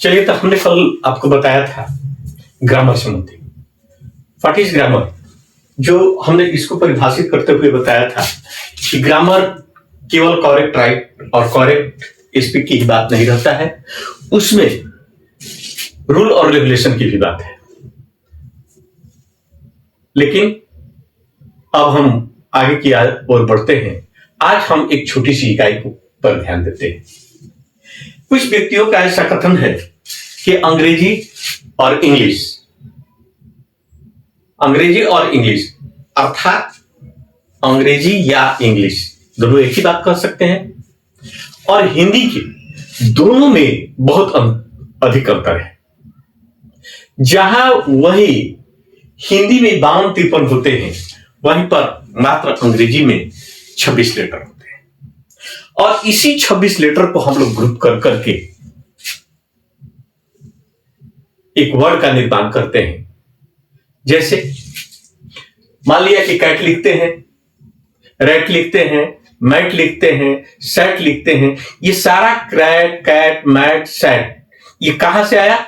चलिए, तो हमने कल आपको बताया था ग्रामर संबंधी। What is grammar? जो हमने इसको परिभाषित करते हुए बताया था कि ग्रामर केवल करेक्ट राइट और करेक्ट स्पीक की ही बात नहीं रहता है, उसमें रूल और रेगुलेशन की भी बात है। लेकिन अब हम आगे की ओर बढ़ते हैं। आज हम एक छोटी सी इकाई पर ध्यान देते हैं। कुछ व्यक्तियों का ऐसा कथन है कि अंग्रेजी और इंग्लिश अर्थात अंग्रेजी या इंग्लिश दोनों एक ही बात कर सकते हैं, और हिंदी के दोनों में बहुत अधिक अंतर है। जहां वही हिंदी में 52-53 होते हैं, वहीं पर मात्र अंग्रेजी में 26 लेटर होते हैं। और इसी 26 लेटर को हम लोग ग्रुप कर करके एक वर्ड का निर्माण करते हैं। जैसे मान लिया कि कैट लिखते हैं, रैट लिखते हैं, मैट लिखते हैं, सेट लिखते हैं। ये सारा क्रैट, कैट, मैट, सेट ये कहां से आया?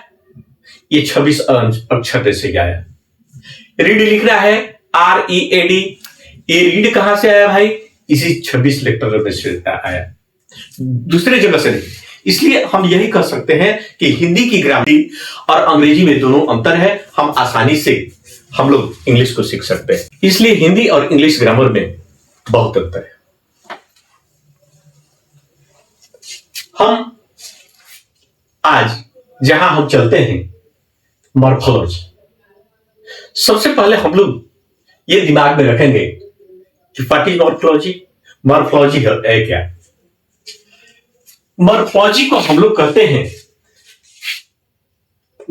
ये 26 अक्षर से आया। रीड लिख रहा है READ, ये रीड कहां से आया भाई? इसी 26 लेटर में से आया, दूसरे जगह से नहीं। इसलिए हम यही कर सकते हैं कि हिंदी की ग्रामर और अंग्रेजी में दोनों अंतर है। हम आसानी से हम लोग इंग्लिश को सीख सकते हैं। इसलिए हिंदी और इंग्लिश ग्रामर में बहुत अंतर है। हम आज जहां हम चलते हैं मॉर्फोलॉजी। सबसे पहले हम लोग ये दिमाग में रखेंगे कि व्हाट इज मॉर्फोलॉजी। मॉर्फोलॉजी है क्या? मॉर्फोलॉजी को हम लोग कहते हैं,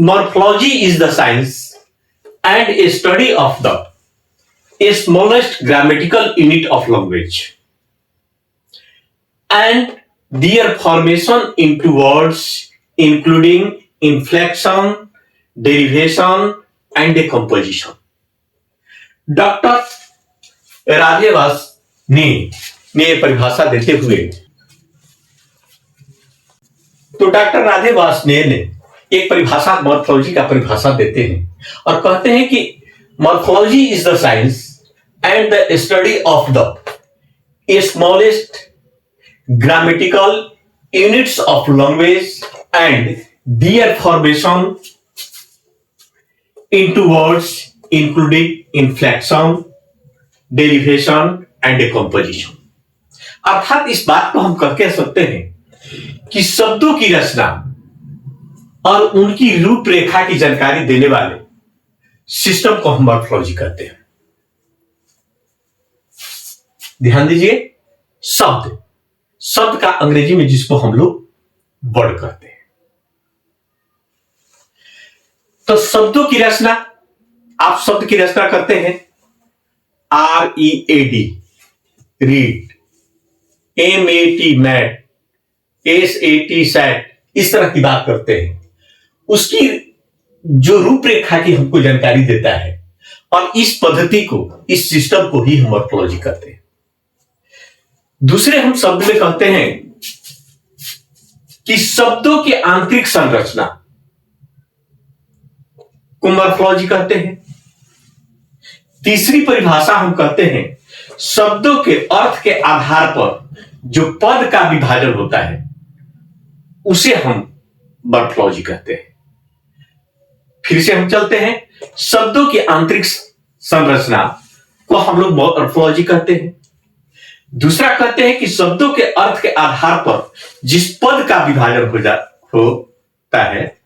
morphology is the science and a study of the smallest grammatical unit of language and their formation into words, including inflection, derivation and decomposition. Doctor Radhevas ने परिभाषा देते हुए, तो डॉक्टर राधेवास ने एक परिभाषा मॉर्फोलॉजी का परिभाषा देते हैं और कहते हैं कि morphology is the science and the study of the smallest grammatical units of language and there formation into words including inflection, derivation and decomposition. अर्थात इस बात को हम कह सकते हैं कि शब्दों की रचना और उनकी रूपरेखा की जानकारी देने वाले सिस्टम को हम मॉर्फोलॉजी कहते हैं। ध्यान दीजिए, शब्द का अंग्रेजी में जिसको हम लोग वर्ड कहते हैं। तो शब्दों की रचना, आप शब्द की रचना करते हैं READ read, MAT mat, SAT sat, इस तरह की बात करते हैं। उसकी जो रूपरेखा की हमको जानकारी देता है, और इस पद्धति को, इस सिस्टम को ही हम मॉर्फोलॉजी कहते हैं। दूसरे हम शब्द में कहते हैं कि शब्दों की आंतरिक संरचना को मॉर्फोलॉजी कहते हैं। तीसरी परिभाषा हम कहते हैं शब्दों के अर्थ के आधार पर जो पद का विभाजन होता है उसे हम मॉर्फोलॉजी कहते हैं। फिर से हम चलते हैं, शब्दों की आंतरिक संरचना को हम लोग मॉर्फोलॉजी कहते हैं। दूसरा कहते हैं कि शब्दों के अर्थ के आधार पर जिस पद का विभाजन होता है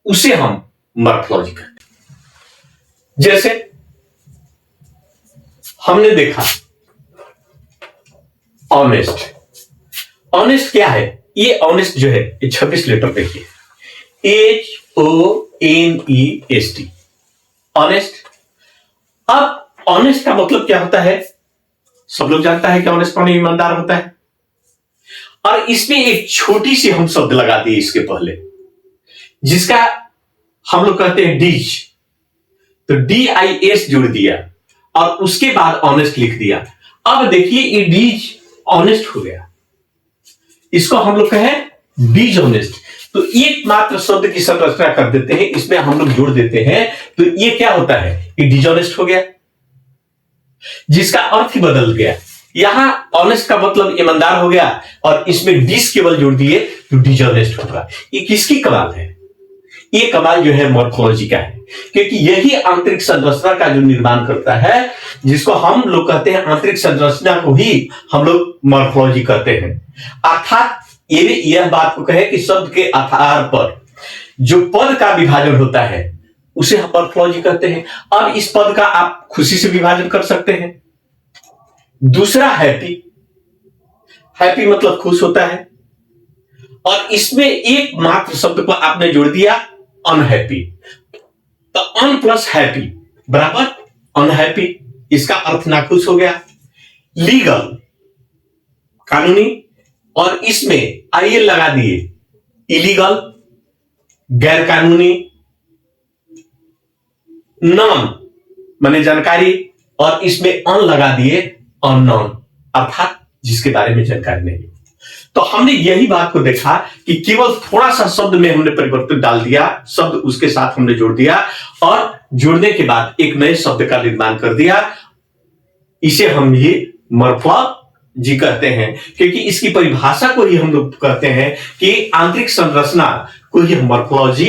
उसे हम मॉर्फोलॉजी कहते हैं। जैसे हमने देखा ऑनेस्ट क्या है? ये ऑनेस्ट जो है, ये 26 लेटर देखिए, HONEST, ऑनेस्ट। अब ऑनेस्ट का मतलब क्या होता है? सब लोग जानता है कि ऑनेस्ट माने ईमानदार होता है। और इसमें एक छोटी सी हम शब्द लगा दिए इसके पहले, जिसका हम लोग कहते हैं डीज। तो DIS जोड़ दिया और उसके बाद ऑनेस्ट लिख दिया। अब देखिए ये डीज ऑनेस्ट हो गया। इसको हम लोग कहें डिसऑनेस्ट। तो एकमात्र शब्द की संरचना कर देते हैं, इसमें हम लोग जोड़ देते हैं, तो ये क्या होता है, ये डिसऑनेस्ट हो गया, जिसका अर्थ ही बदल गया। यहां ऑनेस्ट का मतलब ईमानदार हो गया और इसमें डिस केवल जोड़ दिए तो डिसऑनेस्ट होगा। ये किसकी कमाल है? ये कमाल जो है मॉर्फोलॉजी का है, क्योंकि यही आंतरिक संरचना का जो निर्माण करता है, जिसको हम लोग कहते हैं आंतरिक संरचना को ही हम लोग मॉर्फोलॉजी कहते हैं। अर्थात ये यह बात को कहे कि शब्द के आधार पर जो पद का विभाजन होता है उसे हम मॉर्फोलॉजी कहते हैं। अब इस पद का आप खुशी से विभाजन कर सकते हैं। दूसरा हैप्पी, हैप्पी मतलब खुश होता है, और इसमें एकमात्र शब्द को आपने जोड़ दिया अनहैप्पी, तो अन प्लस हैप्पी बराबर अनहैप्पी, इसका अर्थ नाखुश हो गया। लीगल कानूनी, और इसमें आईएल लगा दिए इलीगल गैर कानूनी, नॉन माने जानकारी, और इसमें अन लगा दिए अननोन अर्थात जिसके बारे में जानकारी नहीं। तो हमने यही बात को देखा कि केवल थोड़ा सा शब्द में हमने परिवर्तन डाल दिया, शब्द उसके साथ हमने जोड़ दिया, और जोड़ने के बाद एक नए शब्द का निर्माण कर दिया। इसे हम ये मॉर्फोलॉजी कहते हैं, क्योंकि इसकी परिभाषा को ही हम लोग कहते हैं कि आंतरिक संरचना को ही मॉर्फोलॉजी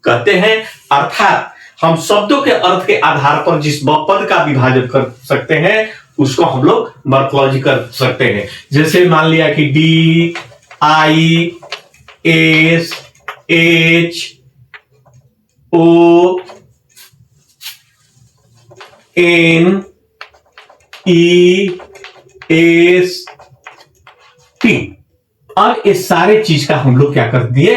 कहते हैं। अर्थात हम शब्दों के अर्थ के आधार पर जिस पद का विभाजन कर सकते हैं उसको हम लोग मॉर्फोलॉजी कर सकते हैं। जैसे मान लिया कि D I S H O N E S T, अब इस सारे चीज का हम लोग क्या कर दिए,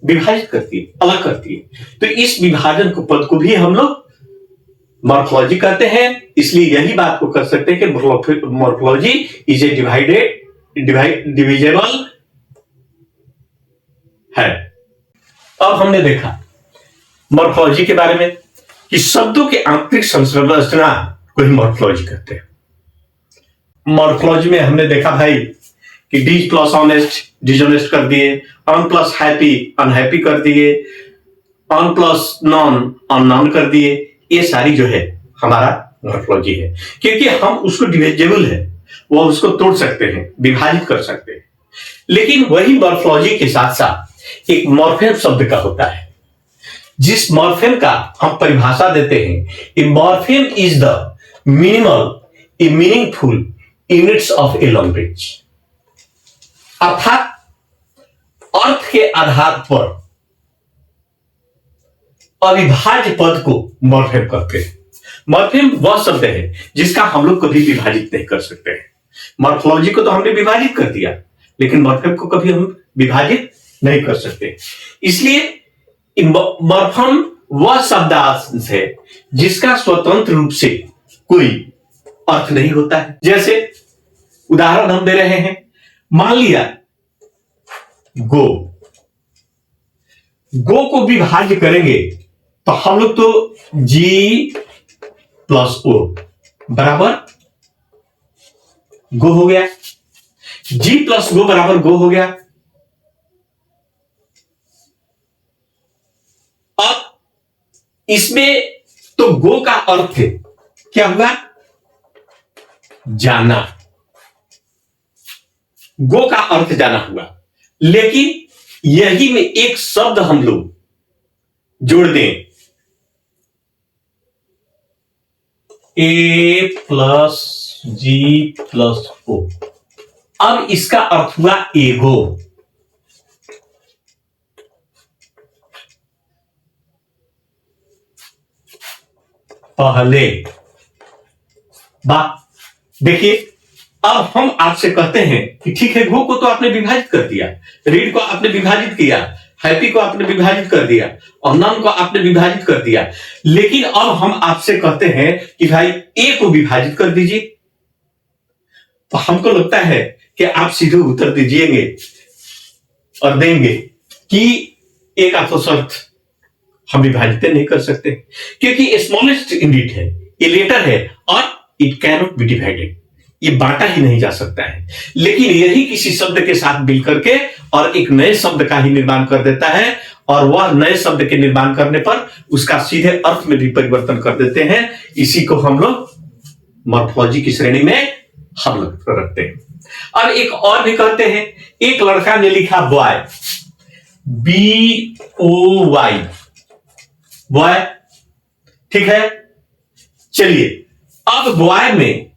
विभाजित करती है, अलग करती है। तो इस विभाजन को पद को भी हम लोग मॉर्फोलॉजी कहते हैं। इसलिए यही बात को कर सकते हैं कि मॉर्फोलॉजी इज ए डिविजेबल है। अब हमने देखा मॉर्फोलॉजी के बारे में कि शब्दों के आंतरिक संरचना को ही मॉर्फोलॉजी कहते हैं। मॉर्फोलॉजी में हमने देखा भाई कि डी प्लस ऑनेस्ट डिसऑनेस्ट कर दिए, अन प्लस हैप्पी अनहैप्पी कर दिए, अन प्लस नॉन अननॉन कर दिए। ये सारी जो है हमारा मॉर्फोलॉजी है, क्योंकि हम उसको डिविजिबल है, वो उसको तोड़ सकते हैं, विभाजित कर सकते हैं। लेकिन वही मॉर्फोलॉजी के साथ साथ एक मॉर्फेम शब्द का होता है, जिस मॉर्फेम का हम परिभाषा देते हैं, a morpheme is the minimal a meaningful units of a language. अर्थात अर्थ के आधार पर अविभाज्य पद को मॉर्फेम कहते हैं। मॉर्फेम वह शब्द है जिसका हम लोग कभी विभाजित नहीं कर सकते हैं। मॉर्फोलॉजी को तो हमने विभाजित कर दिया, लेकिन मॉर्फेम को कभी हम विभाजित नहीं कर सकते। इसलिए मॉर्फेम वह शब्दांश है जिसका स्वतंत्र रूप से कोई अर्थ नहीं होता है। जैसे उदाहरण हम दे रहे हैं, मान लिया गो, गो को विभाज्य करेंगे तो हम लोग तो जी प्लस ओ बराबर गो हो गया, जी प्लस गो बराबर गो हो गया। अब इसमें तो गो का अर्थ क्या हुआ, जाना, गो का अर्थ जाना हुआ। लेकिन यही में एक शब्द हम लोग जोड़ दें, ए प्लस जी प्लस ओ, अब इसका अर्थ हुआ एगो। पहले बात देखिए, अब हम आपसे कहते हैं कि ठीक है, गो को तो आपने विभाजित कर दिया, रीड को आपने विभाजित किया, हैप्पी को आपने विभाजित कर दिया, और नॉन को आपने विभाजित कर दिया, लेकिन अब हम आपसे कहते हैं कि भाई ए को विभाजित कर दीजिए। तो हमको लगता है कि आप सीधे उत्तर दीजिएंगे और देंगे कि ए का तो शर्त हम विभाजित नहीं कर सकते, क्योंकि स्मॉलेस्ट यूनिट है, ये लेटर है और it can not be divided. ये बांटा ही नहीं जा सकता है, लेकिन यही किसी शब्द के साथ मिल करके और एक नए शब्द का ही निर्माण कर देता है, और वह नए शब्द के निर्माण करने पर उसका सीधे अर्थ में भी परिवर्तन कर देते हैं। इसी को हम लोग मॉर्फोलॉजी की श्रेणी में हम लोग रखते हैं। और एक और भी कहते हैं, एक लड़का ने लिखा बॉय, BOY, बॉय, ठीक है। चलिए, अब बॉय में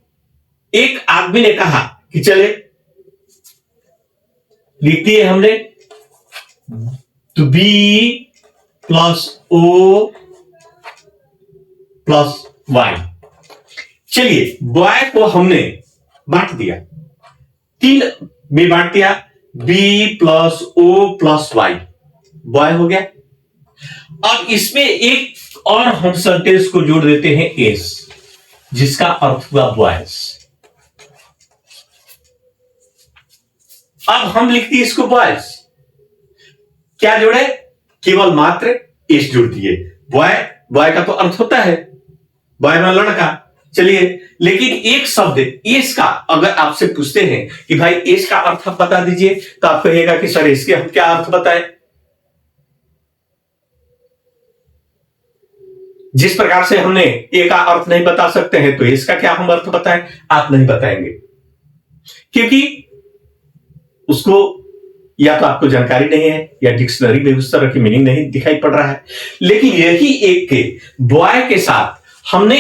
एक आदमी ने कहा कि चले लिख दिए हमने, तो B + O + Y। चलिए, बॉय को हमने बांट दिया, 3 में बांट दिया, B + O + Y, बॉय हो गया। अब इसमें एक और हम सेंटेंस को जोड़ देते हैं एस, जिसका अर्थ हुआ बॉयज। अब हम लिखते हैं इसको बॉयज, क्या जोड़े, केवल मात्र एस जोड़ दिए। बॉय, बॉय का तो अर्थ होता है बॉय में लड़का। चलिए, लेकिन एक शब्द एस का अगर आपसे पूछते हैं कि भाई एस का अर्थ आप बता दीजिए, तो आप कहिएगा कि सर इसके हम क्या अर्थ बताएं। जिस प्रकार से हमने ए का अर्थ नहीं बता सकते हैं, तो इसका क्या हम अर्थ बताएं, आप नहीं बताएंगे, क्योंकि उसको या तो आपको जानकारी नहीं है या डिक्शनरी में उस तरह की मीनिंग नहीं दिखाई पड़ रहा है। लेकिन यही एक के बॉय के साथ हमने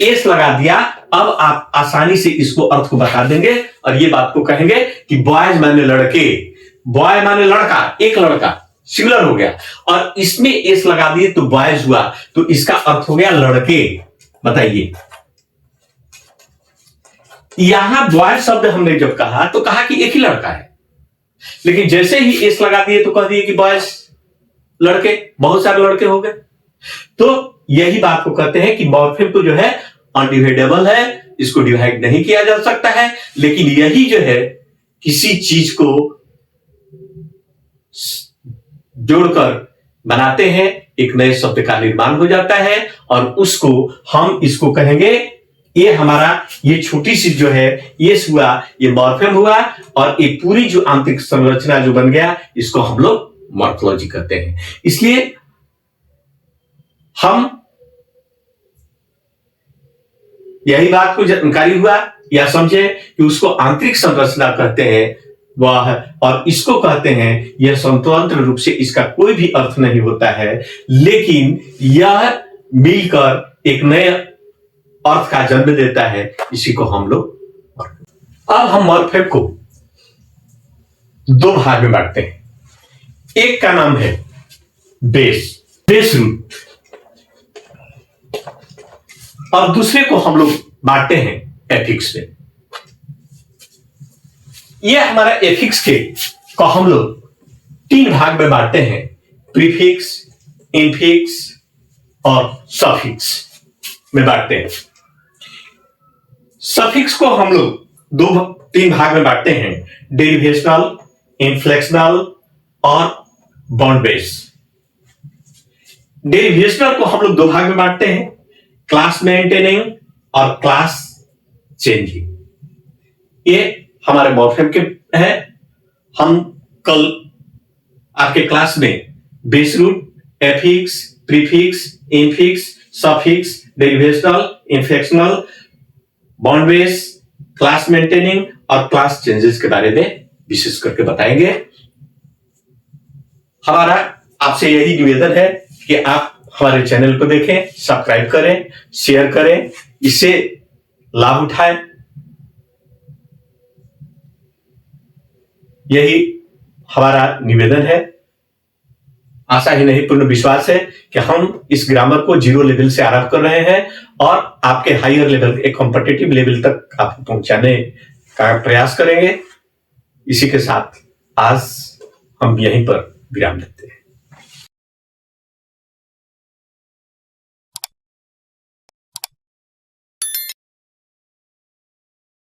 एस लगा दिया, अब आप आसानी से इसको अर्थ को बता देंगे और ये बात को कहेंगे कि बॉयज माने लड़के, बॉय माने लड़का, एक लड़का सिंगुलर हो गया, और इसमें एस लगा दिए तो बॉयज हुआ, तो इसका अर्थ हो गया लड़के। बताइए, यहां बॉय शब्द हमने जब कहा तो कहा कि एक ही लड़का है, लेकिन जैसे ही एस लगा दिए तो कह दिए कि बॉयज, लड़के, बहुत सारे लड़के हो गए। तो यही बात को कहते हैं कि मॉर्फेम तो जो है अनडिवाइडेबल है, इसको डिवाइड नहीं किया जा सकता है, लेकिन यही जो है किसी चीज को जोड़कर बनाते हैं, एक नए शब्द का निर्माण हो जाता है, और उसको हम इसको कहेंगे, ये हमारा ये छोटी सी जो है ये हुआ, ये मॉर्फेम हुआ, और ये पूरी जो आंतरिक संरचना जो बन गया, इसको हम लोग मॉर्फोलॉजी कहते हैं। इसलिए हम यही बात को जानकारी हुआ या समझे कि उसको आंतरिक संरचना कहते हैं वह, और इसको कहते हैं यह स्वतंत्र रूप से इसका कोई भी अर्थ नहीं होता है, लेकिन यह मिलकर एक नए अर्थ का जन्म देता है, इसी को हम लोग। अब हम मॉर्फेम को 2 भाग में बांटते हैं। एक का नाम है बेस, बेस रूट, और दूसरे को हम लोग बांटते हैं एफिक्स में। यह हमारा एफिक्स के को हम लोग 3 भाग में बांटते हैं, प्रीफिक्स, इनफिक्स और सफिक्स में बांटते हैं। सफिक्स को हम लोग 3 भाग में बांटते हैं, डेरिवेशनल, इन्फ्लेक्शनल और बॉन्ड बेस। डेरिवेशनल को हम लोग 2 भाग में बांटते हैं, क्लास मेंटेनिंग और क्लास चेंजिंग। ये हमारे मॉर्फेम के हैं। हम कल आपके क्लास में base root, affix, prefix, infix, suffix, derivational, inflectional, bound base, class maintaining और क्लास चेंजेस के बारे में विशेष करके बताएंगे। हमारा आपसे यही निवेदन है कि आप हमारे चैनल को देखें, सब्सक्राइब करें, शेयर करें, इससे लाभ उठाएं। यही हमारा निवेदन है। आशा ही नहीं पूर्ण विश्वास है कि हम इस ग्रामर को 0 लेवल से आरंभ कर रहे हैं और आपके हायर लेवल, एक कॉम्पिटिटिव लेवल तक आपको पहुंचाने का प्रयास करेंगे। इसी के साथ आज हम यहीं पर विराम देते हैं।